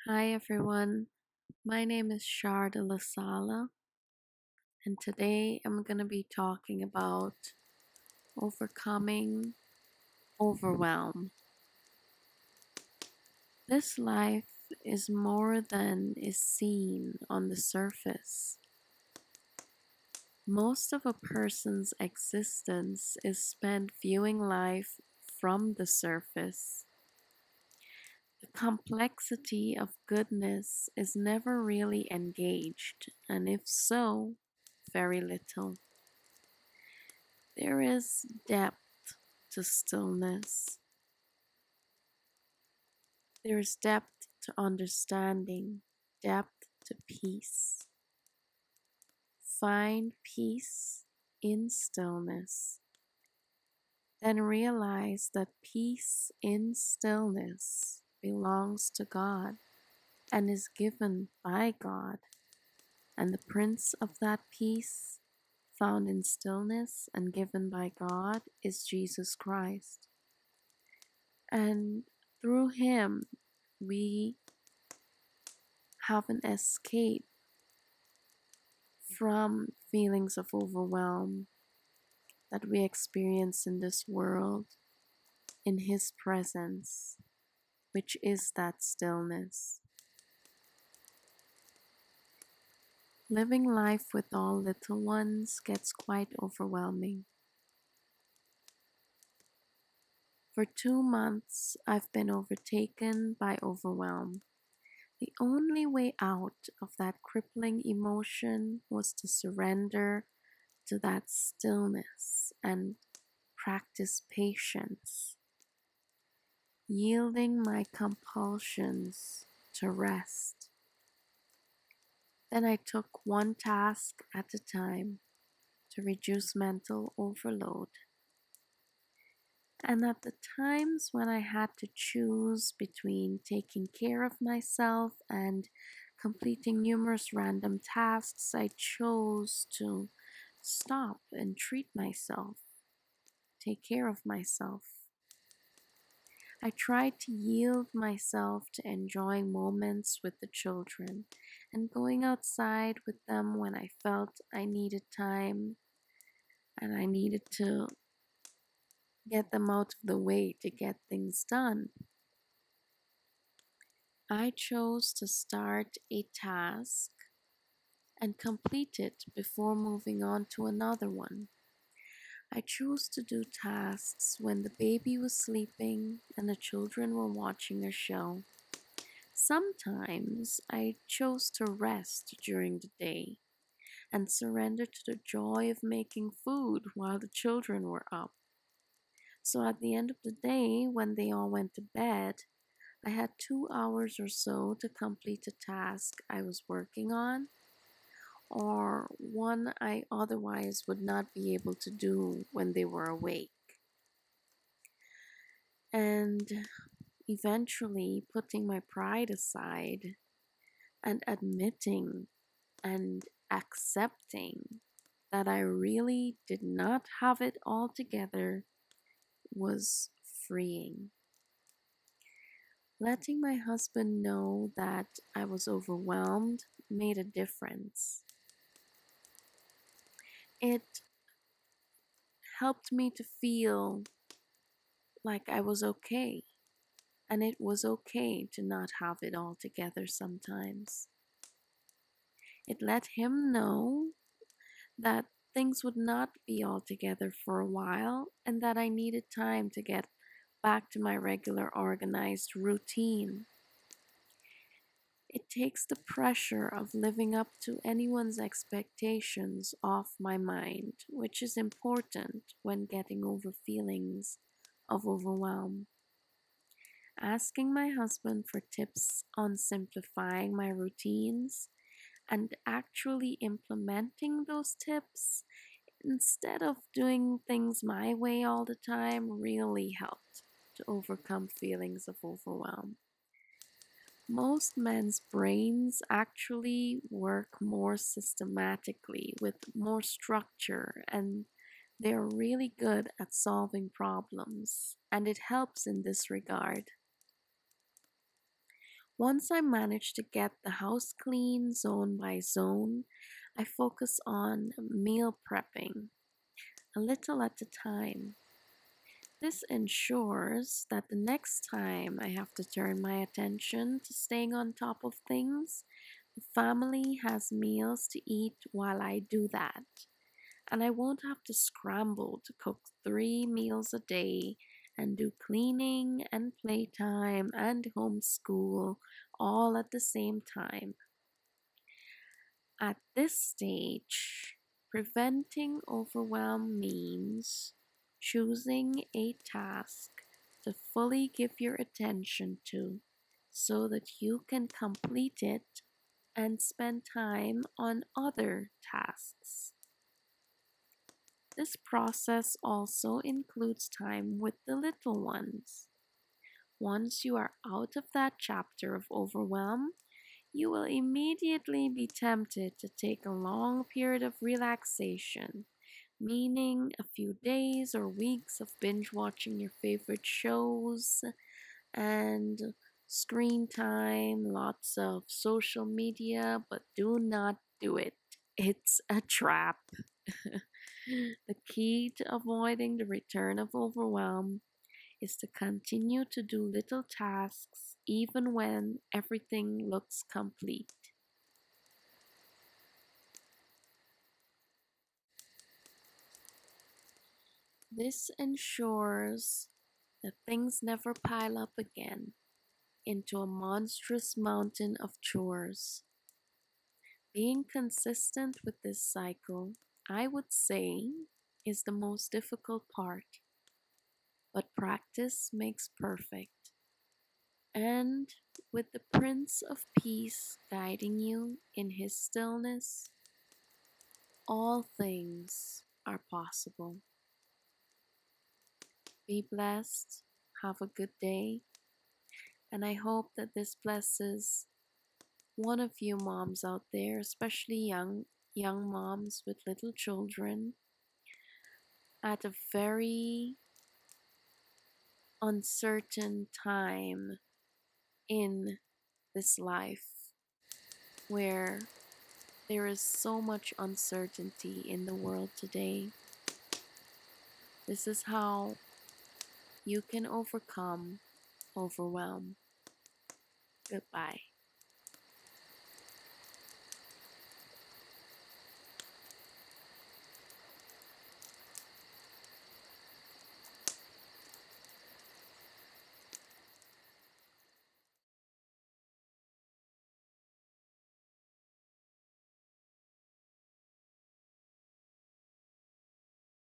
Hi everyone, my name is Sharda Lasala, and today I'm going to be talking about overcoming overwhelm. This life is more than is seen on the surface. Most of a person's existence is spent viewing life from the surface. The complexity of goodness is never really engaged, and if so, very little. There is depth to stillness. There is depth to understanding, depth to peace. Find peace in stillness. Then realize that peace in stillness belongs to God and is given by God. And the Prince of that peace, found in stillness and given by God, is Jesus Christ. And through him, we have an escape from feelings of overwhelm that we experience in this world in his presence, which is that stillness. Living life with all little ones gets quite overwhelming. For 2 months, I've been overtaken by overwhelm. The only way out of that crippling emotion was to surrender to that stillness and practice patience, yielding my compulsions to rest. Then I took one task at a time to reduce mental overload. And at the times when I had to choose between taking care of myself and completing numerous random tasks, I chose to stop and treat myself, take care of myself. I tried to yield myself to enjoying moments with the children and going outside with them when I felt I needed time and I needed to get them out of the way to get things done. I chose to start a task and complete it before moving on to another one. I chose to do tasks when the baby was sleeping and the children were watching a show. Sometimes I chose to rest during the day and surrender to the joy of making food while the children were up. So at the end of the day, when they all went to bed, I had 2 hours or so to complete a task I was working on, or one I otherwise would not be able to do when they were awake. And eventually, putting my pride aside and admitting and accepting that I really did not have it all together was freeing. Letting my husband know that I was overwhelmed made a difference. It helped me to feel like I was okay, and it was okay to not have it all together sometimes. It let him know that things would not be all together for a while and that I needed time to get back to my regular organized routine. It takes the pressure of living up to anyone's expectations off my mind, which is important when getting over feelings of overwhelm. Asking my husband for tips on simplifying my routines and actually implementing those tips instead of doing things my way all the time really helped to overcome feelings of overwhelm. Most men's brains actually work more systematically with more structure, and they're really good at solving problems, and it helps in this regard. Once I manage to get the house clean zone by zone, I focus on meal prepping a little at a time. This ensures that the next time I have to turn my attention to staying on top of things, the family has meals to eat while I do that. And I won't have to scramble to cook 3 meals a day and do cleaning and playtime and homeschool all at the same time. At this stage, preventing overwhelm means choosing a task to fully give your attention to so that you can complete it and spend time on other tasks. This process also includes time with the little ones. Once you are out of that chapter of overwhelm, you will immediately be tempted to take a long period of relaxation, meaning a few days or weeks of binge watching your favorite shows and screen time, lots of social media, but do not do it. It's a trap. The key to avoiding the return of overwhelm is to continue to do little tasks even when everything looks complete. This ensures that things never pile up again into a monstrous mountain of chores. Being consistent with this cycle, I would say, is the most difficult part, but practice makes perfect. And with the Prince of Peace guiding you in his stillness, all things are possible. Be blessed, have a good day, and I hope that this blesses one of you moms out there, especially young moms with little children at a very uncertain time in this life where there is so much uncertainty in the world today. This is how you can overcome overwhelm. Goodbye.